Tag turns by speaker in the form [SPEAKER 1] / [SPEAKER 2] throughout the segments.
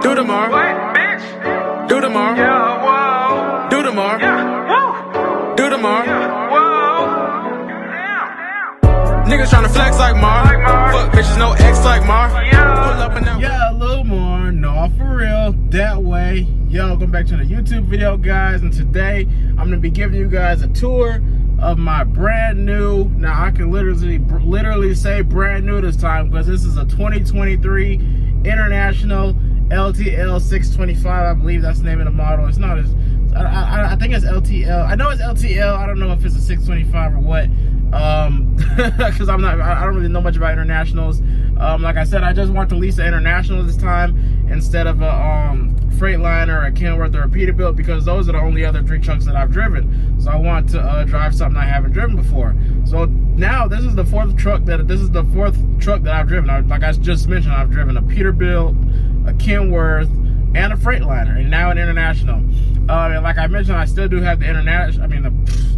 [SPEAKER 1] Do the more.
[SPEAKER 2] What, bitch?
[SPEAKER 1] Do the more.
[SPEAKER 2] Yeah, whoa.
[SPEAKER 1] Do the more.
[SPEAKER 2] Yeah, woo.
[SPEAKER 1] Do the more.
[SPEAKER 2] Yeah, whoa. Damn.
[SPEAKER 1] Niggas tryna flex like Mar.
[SPEAKER 2] Like Mar.
[SPEAKER 1] Fuck bitches, no X like Mar.
[SPEAKER 2] Yeah.
[SPEAKER 1] Pull up and that.
[SPEAKER 3] Yeah, Lilmar, no, for real, that way. Yo, welcome back to the YouTube video, guys, and today I'm gonna be giving you guys a tour of my brand new, now I can literally say brand new this time, because this is a 2023 International LTL 625. I believe that's the name of the model. It's not as, I think it's LTL. I know it's LTL. I don't know if it's a 625 or what, because I don't really know much about internationals. Like I said, I just want to lease an international this time instead of a Freightliner, a Kenworth, or a Peterbilt, because those are the only other three trucks that I've driven. So I want to drive something I haven't driven before. So now this is the fourth truck that I've driven. Like I just mentioned, I've driven a Peterbilt, a Kenworth, and a Freightliner, and now an international. And like I mentioned, I still do have the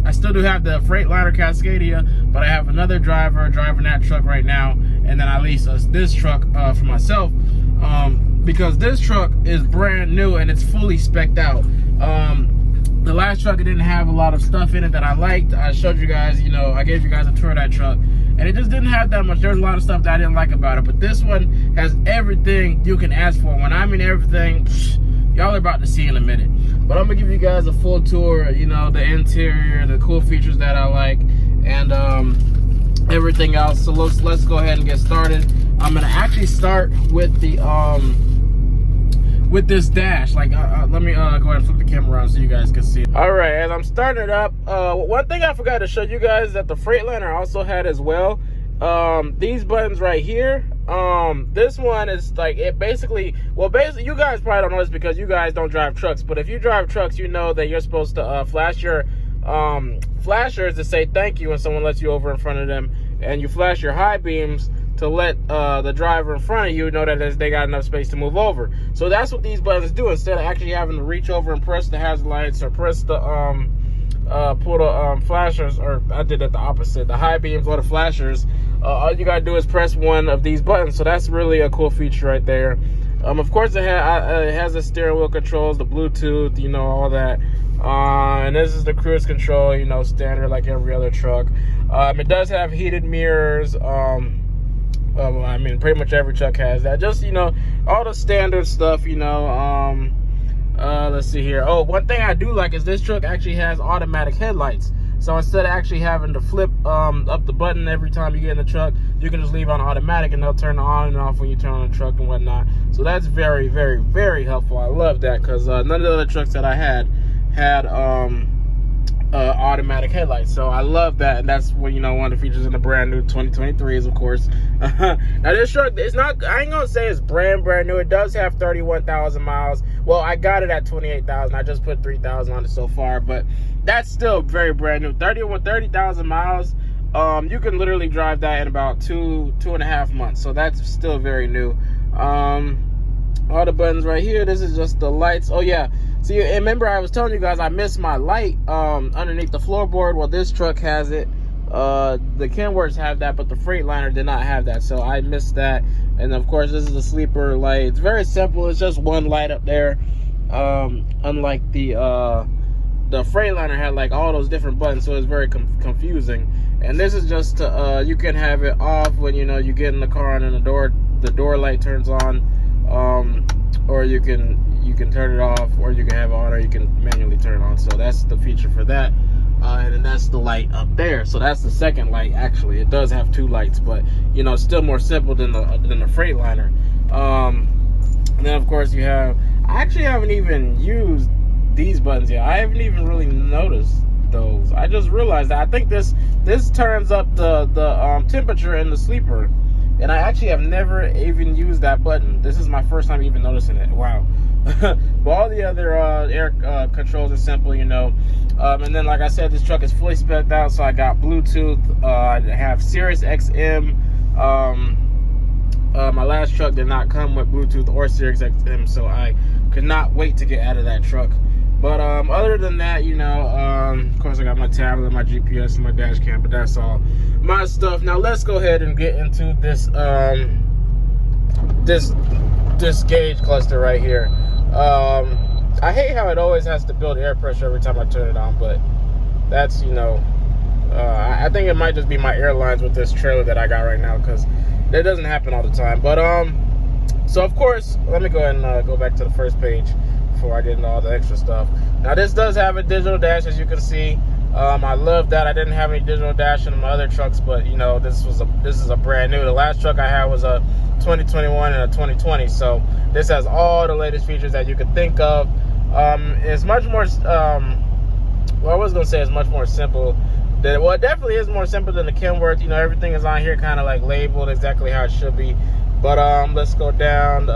[SPEAKER 3] I still do have the Freightliner Cascadia, but I have another driver driving that truck right now, and then I lease this truck for myself, because this truck is brand new and it's fully spec'd out. The last truck, it didn't have a lot of stuff in it that I liked. I showed you guys, I gave you guys a tour of that truck, and it just didn't have that much. There's a lot of stuff that I didn't like about it, but this one has everything you can ask for. When I mean everything, y'all are about to see in a minute. But I'm gonna give you guys a full tour, the interior, the cool features that I like, and everything else. So let's go ahead and get started. I'm gonna actually start with the with this dash. Like, let me go ahead and flip the camera around so you guys can see it. All right, as I'm starting it up, one thing I forgot to show you guys that the Freightliner also had as well. These buttons right here. This one is like, it basically, you guys probably don't know this because you guys don't drive trucks, but if you drive trucks, you know that you're supposed to flash your flashers to say thank you when someone lets you over in front of them, and you flash your high beams to let the driver in front of you know that they got enough space to move over. So that's what these buttons do. Instead of actually having to reach over and press the hazard lights or press the pull the flashers, or I did it the opposite, the high beams or the flashers, all you gotta do is press one of these buttons. So that's really a cool feature right there. Of course it has the steering wheel controls, the Bluetooth, all that, and this is the cruise control, standard like every other truck. It does have heated mirrors. Pretty much every truck has that. Just, all the standard stuff, let's see here. Oh, one thing I do like is this truck actually has automatic headlights. So instead of actually having to flip up the button every time you get in the truck, you can just leave on automatic and they'll turn on and off when you turn on the truck and whatnot. So that's very, very, very helpful. I love that, because none of the other trucks that I had automatic headlights. So I love that, and that's what one of the features in the brand new 2023 is, of course. Now this truck, it's not, I ain't gonna say it's brand new. It does have 31,000 miles. Well, I got it at 28,000. I just put 3,000 on it so far, but that's still very brand new. 30,000 miles. You can literally drive that in about two and a half months. So that's still very new. All the buttons right here. This is just the lights. Oh yeah. See, and remember I was telling you guys I missed my light underneath the floorboard. Well, this truck has it. The Kenworths have that, but the Freightliner did not have that, so I missed that. And of course, this is a sleeper light. It's very simple. It's just one light up there. Unlike the Freightliner had like all those different buttons, so it's very confusing. And this is just to, you can have it off when you get in the car and then the door light turns on, or you can turn it off, or you can have it on, or you can manually turn it on. So that's the feature for that. And then that's the light up there. So that's the second light. Actually, it does have two lights, but it's still more simple than the Freightliner. And then of course you have, I actually haven't even used these buttons yet. I haven't even really noticed those. I just realized that. I think this turns up the temperature in the sleeper, and I actually have never even used that button. This is my first time even noticing it. Wow. But all the other air controls are simple, and then like I said, this truck is fully spec'd out. So I got Bluetooth. I have Sirius XM. My last truck did not come with Bluetooth or Sirius XM, so I could not wait to get out of that truck. But other than that, of course I got my tablet, my GPS, and my dash cam, but that's all my stuff. Now let's go ahead and get into this this gauge cluster right here. I hate how it always has to build air pressure every time I turn it on, but that's, you know, I think it might just be my airlines with this trailer that I got right now, because that doesn't happen all the time. But so of course, let me go ahead and go back to the first page before I get into all the extra stuff. Now this does have a digital dash, as you can see. I love that. I didn't have any digital dash in my other trucks, but you know, this is a brand new. The last truck I had was a 2021 and a 2020, so this has all the latest features that you could think of. It's much more well, I was gonna say it's much more simple. Well, it definitely is more simple than the Kenworth. You know, everything is on here kind of like labeled exactly how it should be. But let's go down.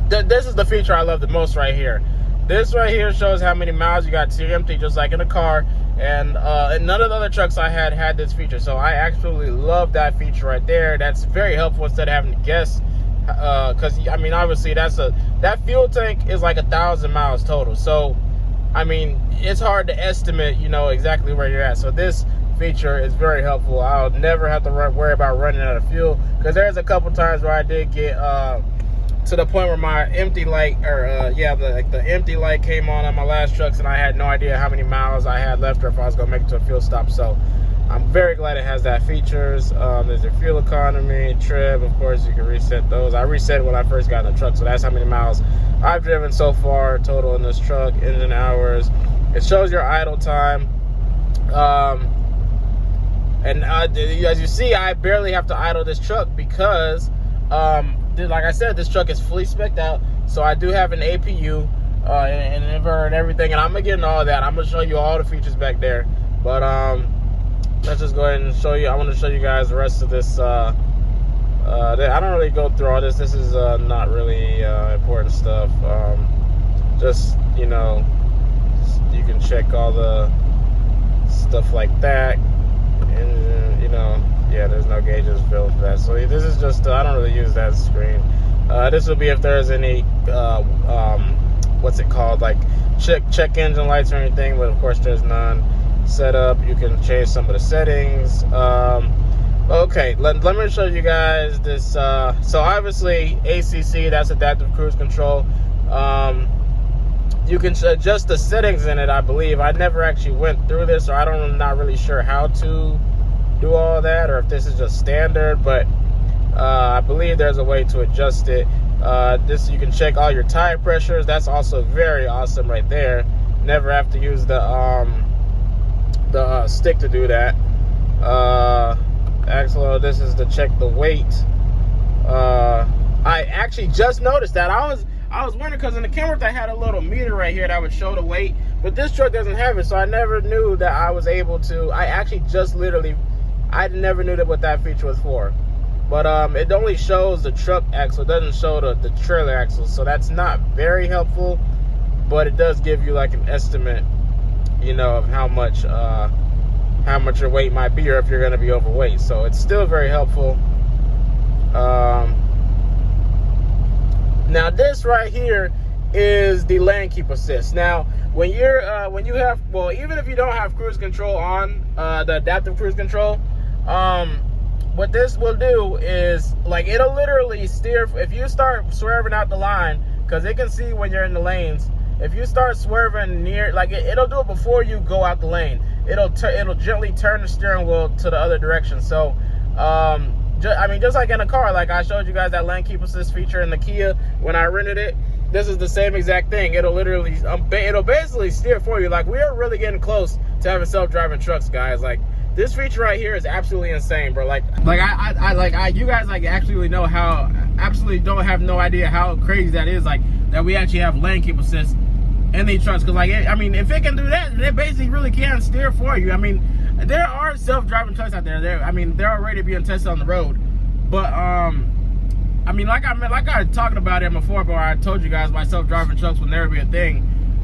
[SPEAKER 3] This is the feature I love the most right here. This right here shows how many miles you got to empty, just like in a car. And none of the other trucks I had this feature, so I actually love that feature right there. That's very helpful instead of having to guess, because I mean, obviously that fuel tank is like 1,000 miles total. So I mean, it's hard to estimate, you know, exactly where you're at. So this feature is very helpful. I'll never have to worry about running out of fuel, because there's a couple times where I did get to the point where my empty light, or the empty light came on my last trucks, and I had no idea how many miles I had left or if I was gonna make it to a fuel stop. So I'm very glad it has that features. There's your fuel economy, trip, of course you can reset those. I reset when I first got in the truck, so that's how many miles I've driven so far total in this truck, engine hours. It shows your idle time. And as you see, I barely have to idle this truck because like I said, this truck is fully spec'd out. So I do have an APU, and an inverter and everything, and I'm gonna get into all that. I'm gonna show you all the features back there. But let's just go ahead and show you. I want to show you guys the rest of this. I don't really go through all this. This is not really important stuff. Just, you know, you can check all the stuff like that, and you know, yeah, there's no gauges built for that. So this is just I don't really use that screen. This will be if there's any what's it called, like check engine lights or anything, but of course there's none. Setup, you can change some of the settings. Okay, let me show you guys this. So obviously ACC, that's adaptive cruise control. You can adjust the settings in it, I believe. I never actually went through this, so I'm not really sure how to do all that, or if this is just standard, but I believe there's a way to adjust it. This, you can check all your tire pressures. That's also very awesome right there. Never have to use the stick to do that. Axle, this is to check the weight. I actually just noticed that. I was wondering, because in the Kenworth I had a little meter right here that would show the weight, but this truck doesn't have it, so I never knew that I was able to. I never knew that what that feature was for. But it only shows the truck axle, it doesn't show the trailer axle, so that's not very helpful, but it does give you like an estimate, you know, of how much your weight might be, or if you're going to be overweight. So it's still very helpful. Now this right here is the lane keep assist. Now when you have, well, even if you don't have cruise control on, the adaptive cruise control, what this will do is, like, it'll literally steer if you start swerving out the line, because it can see when you're in the lanes. If you start swerving near, like, it'll do it before you go out the lane. It'll gently turn the steering wheel to the other direction. So I mean, just like in a car, like I showed you guys that lane keep assist feature in the Kia when I rented it, this is the same exact thing. It'll literally it'll basically steer for you. Like, we are really getting close to having self-driving trucks, guys. Like, this feature right here is absolutely insane, bro. You guys like actually know how, absolutely don't have no idea how crazy that is. Like, that we actually have lane keep assist in these trucks, because like, I mean, if it can do that, then it basically really can steer for you. I mean, there are self-driving trucks out there. They're already being tested on the road, but I mean, like I talked about it before, but I told you guys my self-driving trucks will never be a thing.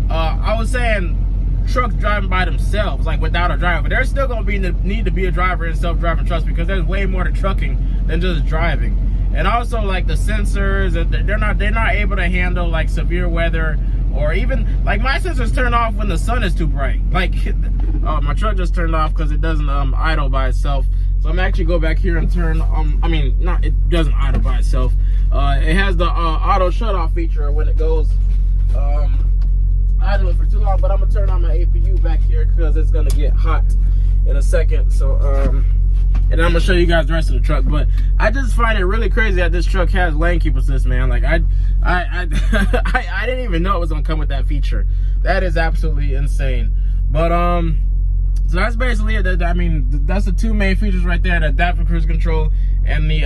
[SPEAKER 3] I was saying trucks driving by themselves, like without a driver, but there's still gonna need to be a driver in self-driving trucks, because there's way more to trucking than just driving. And also, like, the sensors, they're not able to handle like severe weather, or even like my sensors turn off when the sun is too bright. Like, oh, my truck just turned off because it doesn't idle by itself. So I'm actually go back here and turn I mean, not, it doesn't idle by itself. It has the auto shutoff feature when it goes idle for too long. But I'm gonna turn on my APU back here because it's gonna get hot in a second. So and I'm gonna show you guys the rest of the truck. But I just find it really crazy that this truck has lane keep assist, man. Like I didn't even know it was gonna come with that feature. That is absolutely insane. But so that's basically it. I mean, that's the two main features right there: the adaptive cruise control and the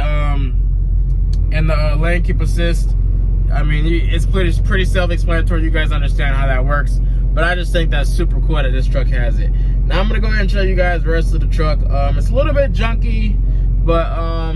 [SPEAKER 3] lane keep assist. I mean, it's pretty self-explanatory. You guys understand how that works. But I just think that's super cool that this truck has it. Now I'm gonna go ahead and show you guys the rest of the truck. It's a little bit junky, but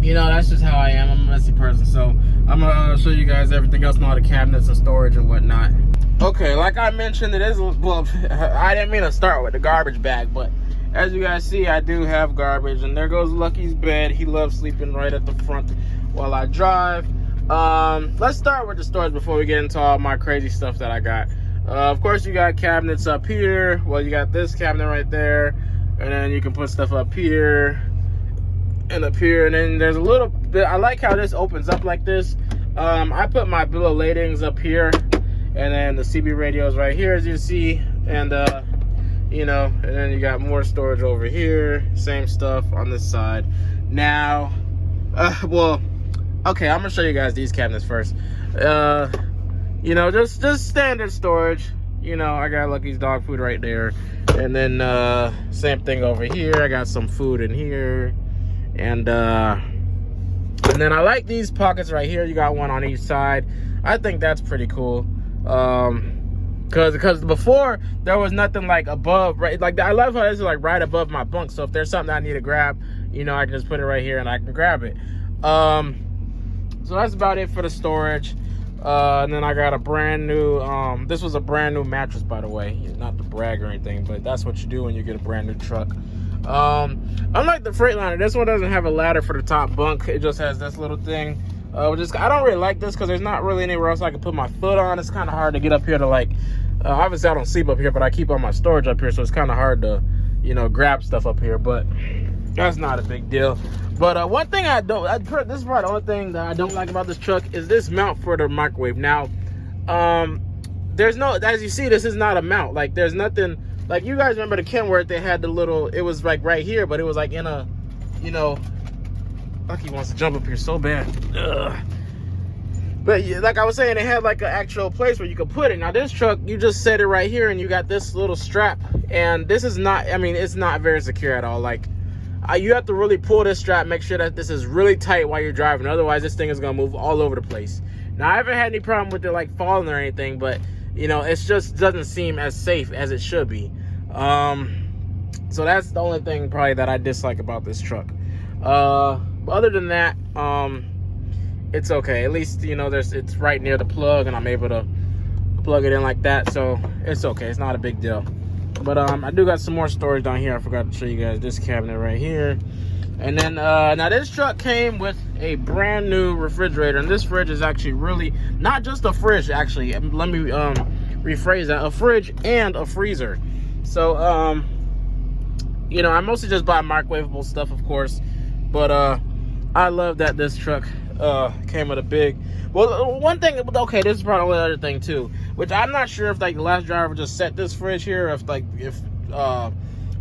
[SPEAKER 3] you know, that's just how I am. I'm a messy person, so I'm gonna show you guys everything else and all the cabinets and storage and whatnot. Okay, like I mentioned, it is, well, I didn't mean to start with the garbage bag, but as you guys see, I do have garbage, and there goes Lucky's bed. He loves sleeping right at the front while I drive. Let's start with the storage before we get into all my crazy stuff that I got. Of course, you got cabinets up here. Well, you got this cabinet right there, and then you can put stuff up here and up here, and then there's a little bit. I like how this opens up like this. I put my bill of ladings up here, and then the CB radios right here, as you see, and you know, and then you got more storage over here. Same stuff on this side. Now, well, okay, I'm gonna show you guys these cabinets first. You know, just standard storage. You know, I got Lucky's dog food right there, and then same thing over here. I got some food in here, and then I like these pockets right here. You got one on each side. I think that's pretty cool. Because before there was nothing like above, right? Like I love how this is like right above my bunk. So if there's something I need to grab, you know, I can just put it right here and I can grab it. So that's about it for the storage. And then I got a brand new, this was a brand new mattress, by the way. Not to brag or anything, but that's what you do when you get a brand new truck. Unlike the Freightliner, this one doesn't have a ladder for the top bunk. It just has this little thing. I don't really like this because there's not really anywhere else I can put my foot on. It's kind of hard to get up here to like, obviously I don't sleep up here, but I keep all my storage up here, so it's kind of hard to, you know, grab stuff up here, but that's not a big deal. But one thing this is probably the only thing that I don't like about this truck is this mount for the microwave. Now, there's no, as you see, this is not a mount. Like there's nothing, like you guys remember the Kenworth, they had the little, it was like right here, but it was like in a, you know, Lucky wants to jump up here so bad. Ugh. But like I was saying, it had like an actual place where you could put it. Now this truck, you just set it right here and you got this little strap, and this is not, I mean, it's not very secure at all. Like you have to really pull this strap, make sure that this is really tight while you're driving. Otherwise, this thing is gonna move all over the place. Now I haven't had any problem with it like falling or anything, but you know, it just doesn't seem as safe as it should be. So that's the only thing probably that I dislike about this truck. But other than that, it's okay. At least, you know, it's right near the plug and I'm able to plug it in like that, so it's okay. It's not a big deal. But I do got some more storage down here. I forgot to show you guys this cabinet right here. And then now this truck came with a brand new refrigerator, and this fridge is actually really not just a fridge, actually. Let me rephrase that: a fridge and a freezer. So you know, I mostly just buy microwavable stuff, of course, but I love that this truck came with a big, well, one thing, okay, this is probably the other thing too, which I'm not sure if like the last driver just set this fridge here, or if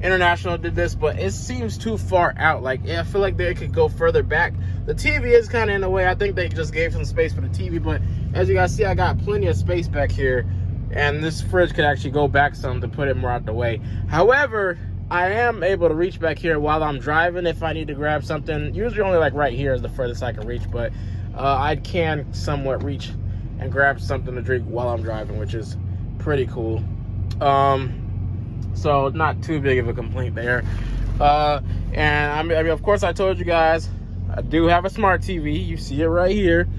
[SPEAKER 3] International did this, but it seems too far out. Like I feel like they could go further back. The TV is kind of in the way. I think they just gave some space for the TV, but as you guys see, I got plenty of space back here, and this fridge could actually go back some to put it more out the way. However, I am able to reach back here while I'm driving if I need to grab something. Usually only like right here is the furthest I can reach, but I can somewhat reach and grab something to drink while I'm driving, which is pretty cool. So not too big of a complaint there. And I mean, of course, I told you guys, I do have a smart TV. You see it right here.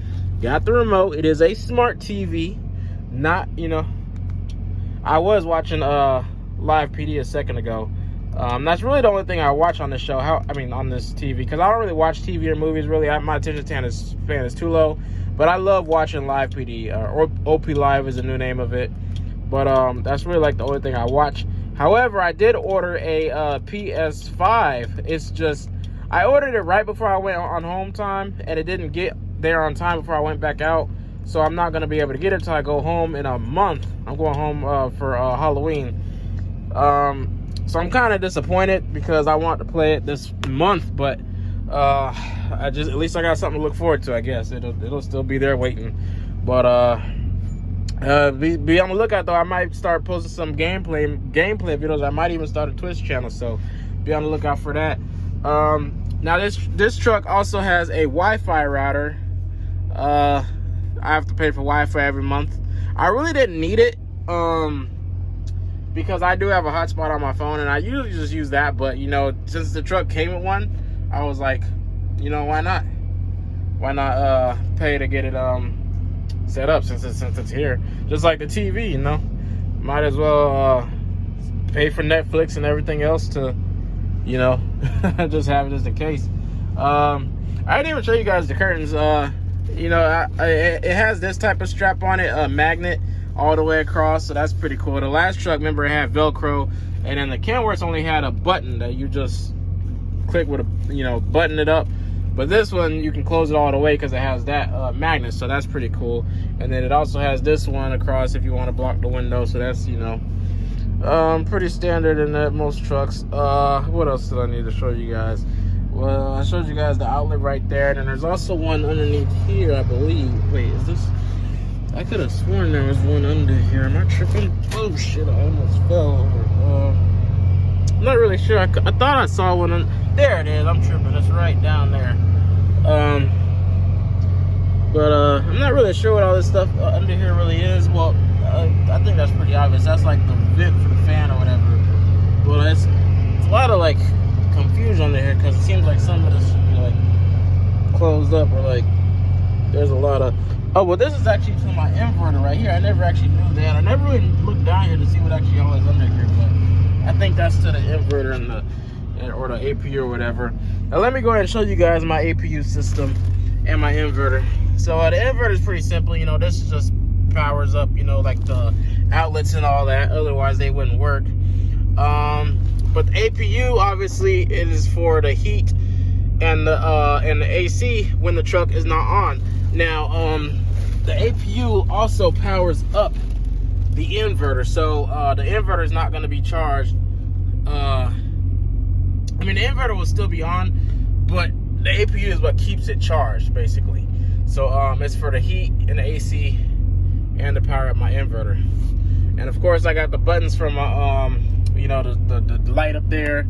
[SPEAKER 3] Got the remote. It is a smart TV. Not, you know, I was watching Live PD a second ago. That's really the only thing I watch on this show. On this TV, because I don't really watch TV or movies. Really, my attention span is too low. But I love watching Live PD. Or OP Live is the new name of it. But that's really like the only thing I watch. However, I did order a PS5. It's just, I ordered it right before I went on home time, and it didn't get there on time before I went back out. So I'm not going to be able to get it until I go home in a month. I'm going home for Halloween. So I'm kind of disappointed because I want to play it this month, but at least I got something to look forward to. I guess it'll still be there waiting. But be on the lookout though. I might start posting some gameplay videos. I might even start a Twitch channel, so be on the lookout for that. Now this truck also has a Wi-Fi router. I have to pay for Wi-Fi every month. I really didn't need it because I do have a hotspot on my phone, and I usually just use that. But you know, since the truck came with one, I was like, you know, why not? Why not pay to get it set up since it's here? Just like the TV, you know, might as well pay for Netflix and everything else to, you know, just have it just in case. I didn't even show you guys the curtains. You know, it has this type of strap on it, a magnet all the way across, so that's pretty cool. The last truck, remember, it had Velcro, and then the Kenworth's only had a button that you just click with a, you know, button it up. But this one, you can close it all the way because it has that magnet, so that's pretty cool. And then it also has this one across if you want to block the window, so that's, you know, pretty standard in most trucks. What else did I need to show you guys? Well, I showed you guys the outlet right there, and then there's also one underneath here, I believe. Wait, is this? I could have sworn there was one under here. Am I tripping? Oh shit, I almost fell over. I'm not really sure. I thought I saw one. There it is. I'm tripping. It's right down there. But I'm not really sure what all this stuff under here really is. Well, I think that's pretty obvious. That's like the vent for the fan or whatever. Well, it's a lot of like confusion under here because it seems like some of this, you know, like closed up, or like there's a lot of. Oh, well, this is actually to my inverter right here. I never actually knew that. I never really looked down here to see what actually all is under here, but I think that's to the inverter or the APU or whatever. Now let me go ahead and show you guys my APU system and my inverter. So the inverter is pretty simple. You know, this just powers up, you know, like the outlets and all that. Otherwise, they wouldn't work. But the APU, obviously, it is for the heat and the AC when the truck is not on. Now, the APU also powers up the inverter, so the inverter is not going to be charged. I mean, the inverter will still be on, but the APU is what keeps it charged, basically. So it's for the heat and the AC and to power up my inverter. And of course, I got the buttons from you know, the light up there,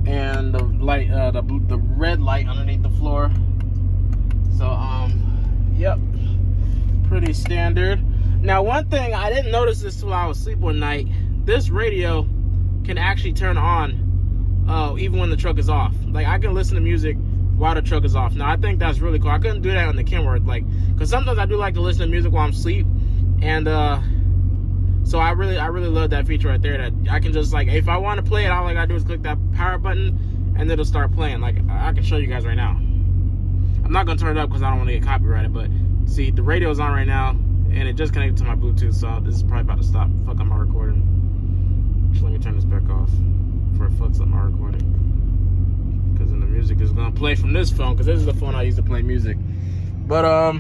[SPEAKER 3] and the light, the red light underneath the floor. So yep, pretty standard. Now, one thing I didn't notice this till I was asleep one night. This radio can actually turn on even when the truck is off. Like, I can listen to music while the truck is off. Now, I think that's really cool. I couldn't do that on the Kenworth, like, because sometimes I do like to listen to music while I'm asleep, and so I really love that feature right there. That I can just, like, if I want to play it, all I gotta do is click that power button, and it'll start playing. Like, I can show you guys right now. I'm not gonna turn it up because I don't want to get copyrighted, but see, the radio's on right now, and it just connected to my Bluetooth, so this is probably about to stop. Fuck up my recording. Just let me turn this back off before it fucks up my recording. Because then the music is gonna play from this phone, because this is the phone I use to play music. But I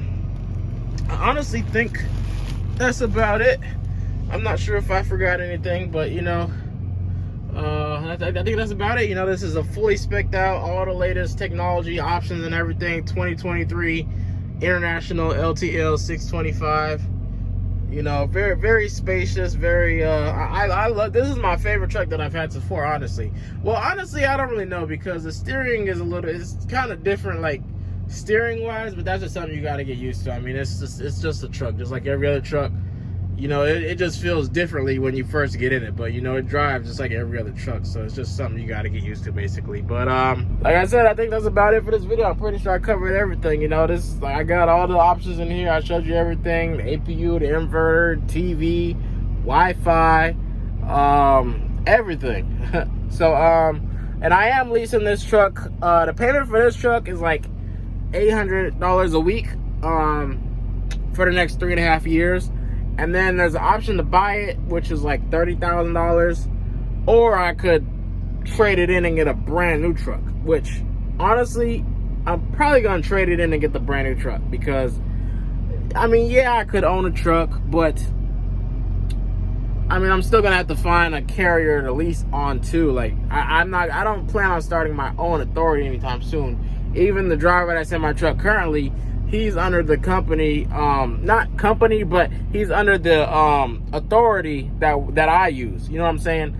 [SPEAKER 3] honestly think that's about it. I'm not sure if I forgot anything, but you know, I think that's about it. You know, this is a fully spec'd out, all the latest technology options and everything. 2023 International LTL 625. You know, very, very spacious. Very I love. This is my favorite truck that I've had so far, honestly. Well, honestly, I don't really know, because the steering is it's kind of different, like steering wise, but that's just something you got to get used to. I mean, it's just a truck, just like every other truck. You know, it just feels differently when you first get in it, but you know, it drives just like every other truck, so it's just something you got to get used to, basically. But like I said, I think that's about it for this video. I'm pretty sure I covered everything. You know, I got all the options in here. I showed you everything: the APU, the inverter, TV, Wi-Fi, everything. So and I am leasing this truck. The payment for this truck is like $800 a week for the next 3.5 years. And then there's an option to buy it, which is like $30,000, or I could trade it in and get a brand new truck, which honestly, I'm probably gonna trade it in and get the brand new truck, because I mean, yeah, I could own a truck, but I mean, I'm still gonna have to find a carrier to lease on too. Like, I don't plan on starting my own authority anytime soon. Even the driver that's in my truck currently, he's under the company, not company, but he's under the authority that I use. You know what I'm saying?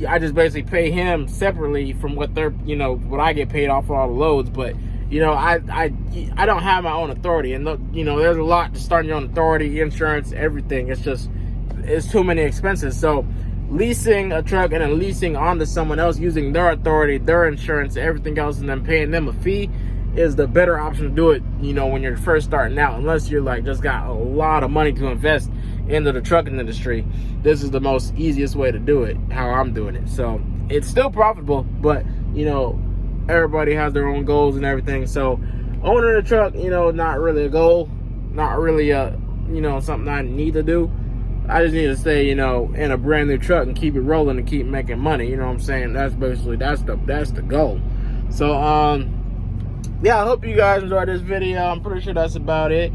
[SPEAKER 3] I just basically pay him separately from what they're, you know, what I get paid off for all the loads. But you know, I don't have my own authority, and you know, there's a lot to starting your own authority, insurance, everything. It's too many expenses. So leasing a truck and then leasing onto someone else using their authority, their insurance, everything else, and then paying them a fee is the better option to do it, you know, when you're first starting out. Unless you're like just got a lot of money to invest into the trucking industry, this is the most easiest way to do it, how I'm doing it. So it's still profitable, but you know, everybody has their own goals and everything. So owning a truck, you know, not really a goal, not really a, you know, something I need to do. I just need to stay, you know, in a brand new truck and keep it rolling and keep making money. You know what I'm saying? That's basically, that's the goal. So yeah, I hope you guys enjoyed this video. I'm pretty sure that's about it.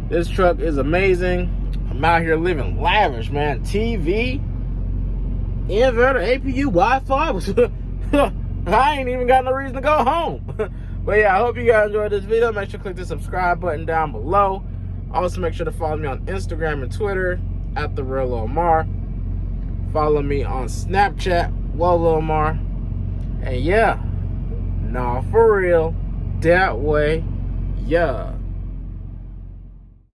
[SPEAKER 3] This truck is amazing. I'm out here living lavish, man. TV, inverter, APU, Wi-Fi. I ain't even got no reason to go home. But yeah, I hope you guys enjoyed this video. Make sure to click the subscribe button down below. Also, make sure to follow me on Instagram and Twitter at the real Lilmar. Follow me on Snapchat, Lilmar. And yeah, nah, for real, that way, yeah.